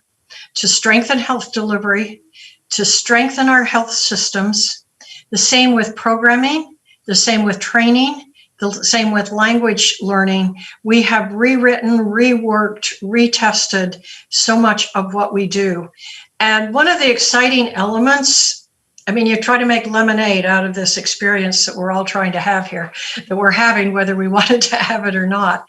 to strengthen health delivery, to strengthen our health systems, the same with programming, the same with training, the same with language learning. We have rewritten, reworked, retested so much of what we do. And one of the exciting elements, you try to make lemonade out of this experience that we're all trying to have here, that we're having, whether we wanted to have it or not,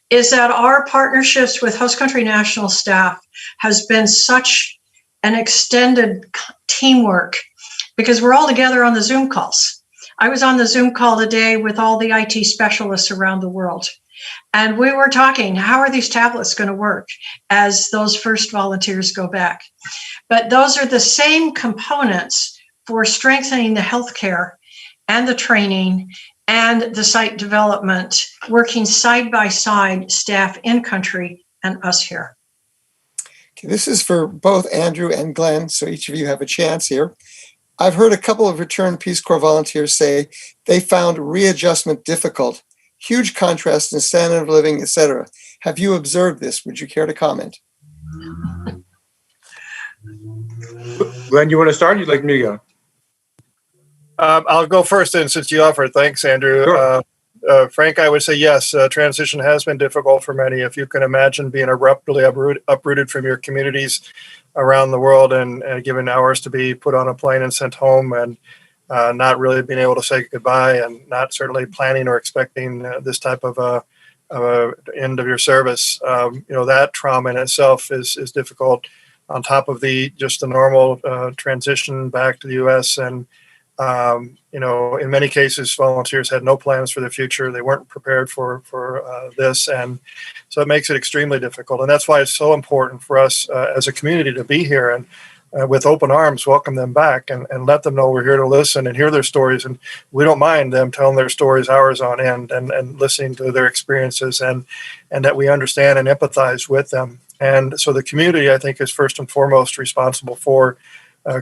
is that our partnerships with host country national staff has been such an extended teamwork, because we're all together on the Zoom calls. I was on the Zoom call today with all the IT specialists around the world. And we were talking, how are these tablets going to work as those first volunteers go back? But those are the same components for strengthening the healthcare and the training and the site development, working side by side, staff in country and us here. Okay, this is for both Andrew and Glenn, so each of you have a chance here. I've heard a couple of returned Peace Corps volunteers say they found readjustment difficult, huge contrast in standard of living, etc. Have you observed this? Would you care to comment? Glenn, you want to start? You'd like me to go? I'll go first, and since you offered, thanks, Andrew. Sure. Frank, I would say yes, transition has been difficult for many. If you can imagine being abruptly uprooted from your communities around the world and given hours to be put on a plane and sent home, and not really being able to say goodbye, and not certainly planning or expecting this type of end of your service, that trauma in itself is difficult, on top of the normal transition back to the U.S. And in many cases, volunteers had no plans for the future. They weren't prepared for this. And so it makes it extremely difficult. And that's why it's so important for us as a community to be here and with open arms, welcome them back and let them know we're here to listen and hear their stories. And we don't mind them telling their stories hours on end and listening to their experiences, and that we understand and empathize with them. And so the community, I think, is first and foremost responsible for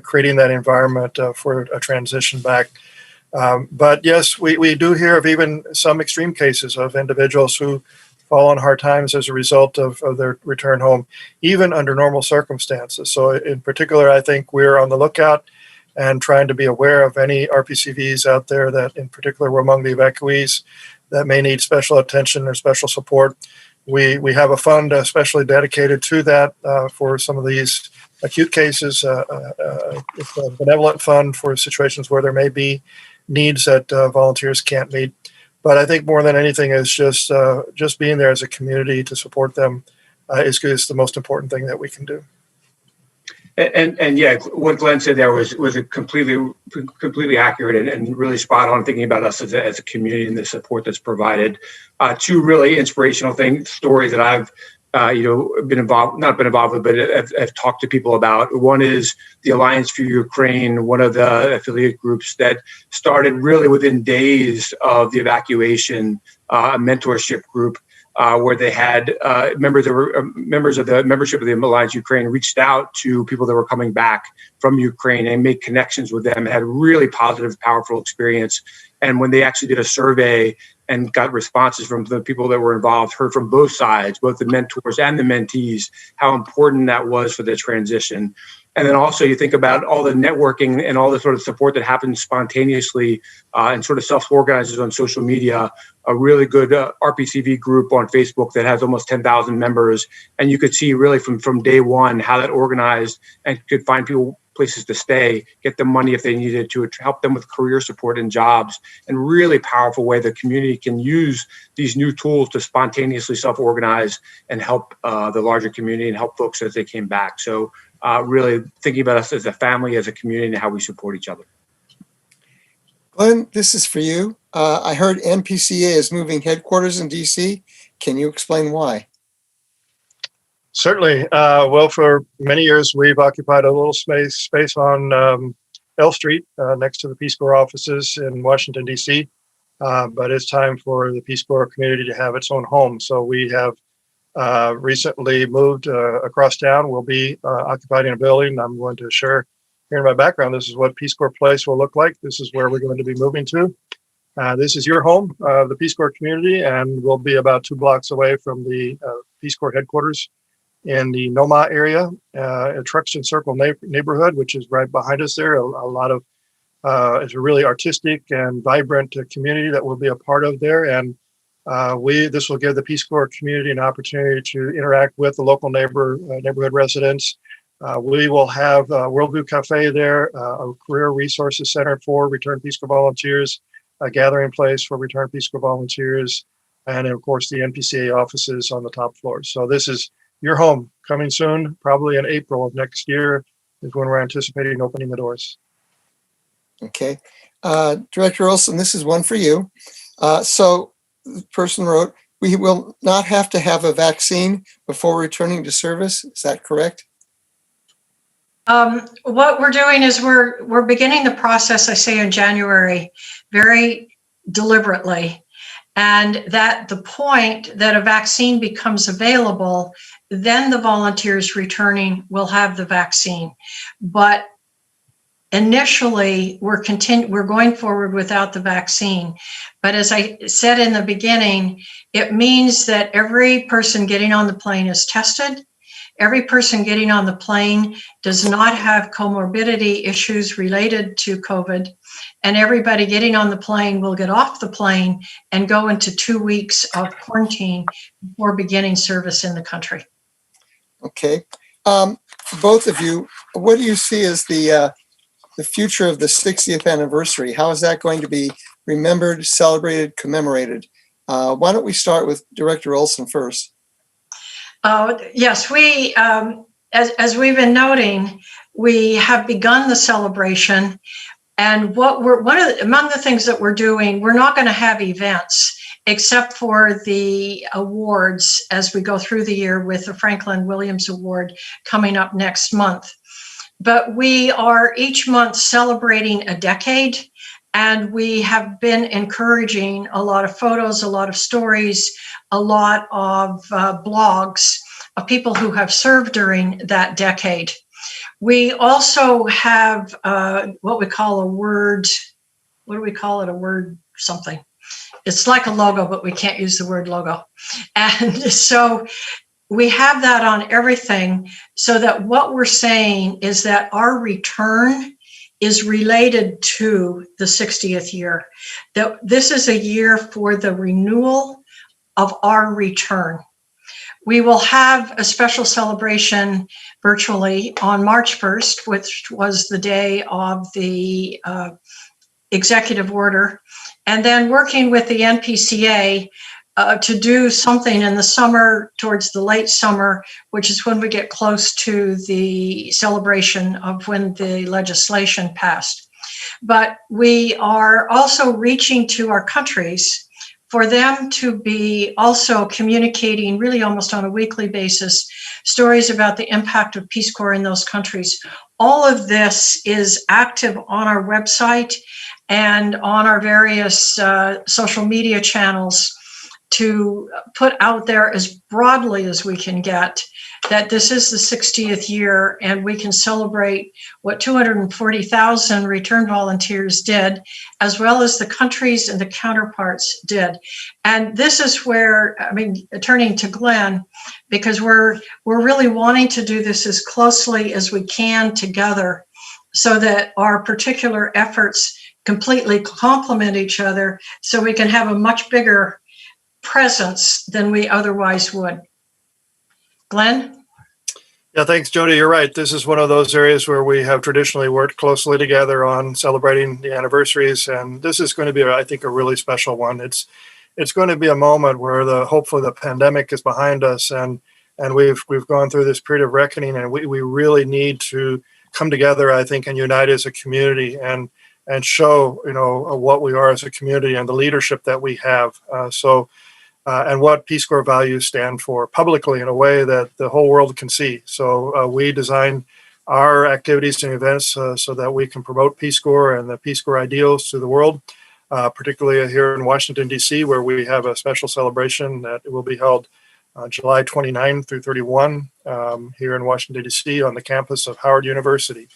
creating that environment for a transition back. But yes, we do hear of even some extreme cases of individuals who fall on hard times as a result of their return home, even under normal circumstances. So in particular, I think we're on the lookout and trying to be aware of any RPCVs out there that in particular were among the evacuees that may need special attention or special support. We have a fund especially dedicated to that for some of these acute cases. It's a benevolent fund for situations where there may be needs that volunteers can't meet. But I think more than anything is just being there as a community to support them is the most important thing that we can do. And yeah, what Glenn said there was completely accurate and really spot on, thinking about us as a community and the support that's provided. Two really inspirational stories that I've not been involved with, but have talked to people about. One is the Alliance for Ukraine, one of the affiliate groups that started really within days of the evacuation, a mentorship group where they had members of the membership of the Alliance Ukraine reached out to people that were coming back from Ukraine and made connections with them. It had a really positive, powerful experience. And when they actually did a survey and got responses from the people that were involved, heard from both sides, both the mentors and the mentees, how important that was for the transition. And then also you think about all the networking and all the sort of support that happens spontaneously and sort of self-organizes on social media, a really good RPCV group on Facebook that has almost 10,000 members. And you could see really from day one how that organized and could find people places to stay, get them money if they needed to help them with career support and jobs, and really powerful way the community can use these new tools to spontaneously self-organize and help the larger community and help folks as they came back. So really thinking about us as a family, as a community, and how we support each other. Glenn, this is for you. I heard NPCA is moving headquarters in DC. Can you explain why? Certainly. Well, for many years, we've occupied a little space on L Street next to the Peace Corps offices in Washington, D.C. But it's time for the Peace Corps community to have its own home. So we have recently moved across town. We'll be occupying a building. I'm going to share here in my background. This is what Peace Corps Place will look like. This is where we're going to be moving to. This is your home, the Peace Corps community, and we'll be about 2 blocks away from the Peace Corps headquarters in the Noma area, Truxton Circle neighborhood, which is right behind us there. A lot of, it's a really artistic and vibrant community that we'll be a part of there. And this will give the Peace Corps community an opportunity to interact with the local neighborhood residents. We will have Worldview Cafe there, a career resources center for returned Peace Corps volunteers, a gathering place for returned Peace Corps volunteers, and of course the NPCA offices on the top floor. So this is your home, coming soon, probably in April of next year is when we're anticipating opening the doors. Okay. Director Olson, this is one for you. So the person wrote, we will not have to have a vaccine before returning to service. Is that correct? What we're doing is we're beginning the process, I say in January, very deliberately. And that the point that a vaccine becomes available, then the volunteers returning will have the vaccine. But initially, we're going forward without the vaccine. But as I said in the beginning, it means that every person getting on the plane is tested. Every person getting on the plane does not have comorbidity issues related to COVID. And everybody getting on the plane will get off the plane and go into 2 weeks of quarantine before beginning service in the country. Okay. For both of you, what do you see as the future of the 60th anniversary? How is that going to be remembered, celebrated, commemorated? Why don't we start with Director Olson first? Yes, we, as we've been noting, we have begun the celebration. And what among the things that we're doing, we're not going to have events except for the awards as we go through the year with the Franklin Williams Award coming up next month. But we are each month celebrating a decade, and we have been encouraging a lot of photos, a lot of stories, a lot of blogs of people who have served during that decade. We also have what we call a word, what do we call it? A word something. It's like a logo, but we can't use the word logo. And so we have that on everything, so that what we're saying is that our return is related to the 60th year. That this is a year for the renewal of our return. We will have a special celebration virtually on March 1st, which was the day of the executive order, and then working with the NPCA to do something in the summer, towards the late summer, which is when we get close to the celebration of when the legislation passed. But we are also reaching to our countries for them to be also communicating really almost on a weekly basis stories about the impact of Peace Corps in those countries. All of this is active on our website and on our various social media channels. to put out there as broadly as we can get that this is the 60th year and we can celebrate what 240,000 return volunteers did, as well as the countries and the counterparts did. And this is where, I mean, turning to Glenn, because we're really wanting to do this as closely as we can together so that our particular efforts completely complement each other so we can have a much bigger presence than we otherwise would. Glenn? Yeah, thanks, Jody. You're right. This is one of those areas where we have traditionally worked closely together on celebrating the anniversaries, and this is going to be, I think, a really special one. It's going to be a moment where hopefully the pandemic is behind us, and we've gone through this period of reckoning, and we really need to come together, I think, and unite as a community and show what we are as a community and the leadership that we have. And what Peace Corps values stand for publicly in a way that the whole world can see. So we design our activities and events so that we can promote Peace Corps and the Peace Corps ideals to the world, particularly here in Washington, D.C., where we have a special celebration that will be held July 29 through 31 here in Washington, D.C. on the campus of Howard University.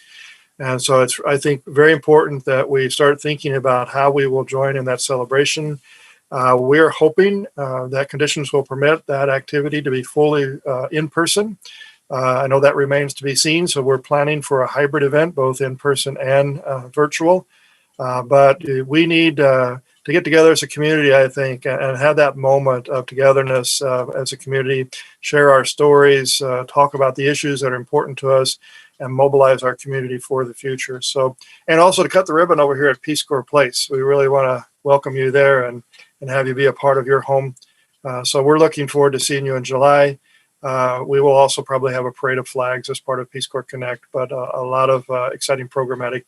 And so it's, I think, very important that we start thinking about how we will join in that celebration. We're hoping that conditions will permit that activity to be fully in person. I know that remains to be seen, so we're planning for a hybrid event, both in person and virtual. But we need to get together as a community, I think, and have that moment of togetherness as a community, share our stories, talk about the issues that are important to us, and mobilize our community for the future. So, and also to cut the ribbon over here at Peace Corps Place. We really want to welcome you there and have you be a part of your home. So we're looking forward to seeing you in July. We will also probably have a parade of flags as part of Peace Corps Connect, but a lot of exciting programmatic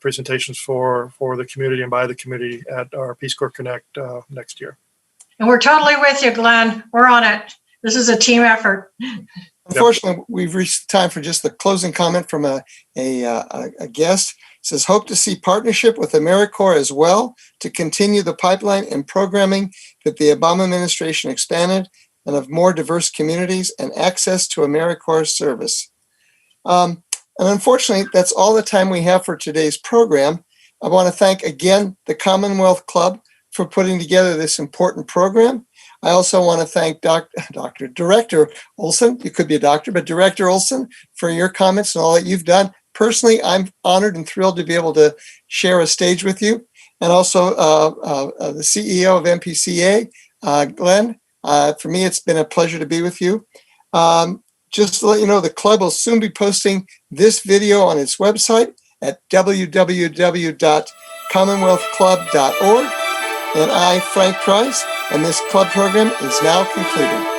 presentations for the community and by the community at our Peace Corps Connect next year. And we're totally with you, Glenn. We're on it. This is a team effort. Unfortunately, we've reached time for just the closing comment from a guest. It says, hope to see partnership with AmeriCorps as well to continue the pipeline and programming that the Obama administration expanded and of more diverse communities and access to AmeriCorps service. And unfortunately, that's all the time we have for today's program. I want to thank again the Commonwealth Club for putting together this important program. I also want to thank Director Olson. You could be a doctor, but Director Olson, for your comments and all that you've done. Personally, I'm honored and thrilled to be able to share a stage with you. And also the CEO of MPCA, Glenn. For me, it's been a pleasure to be with you. Just to let you know, the club will soon be posting this video on its website at www.commonwealthclub.org. And I, Frank Price, and this club program is now concluded.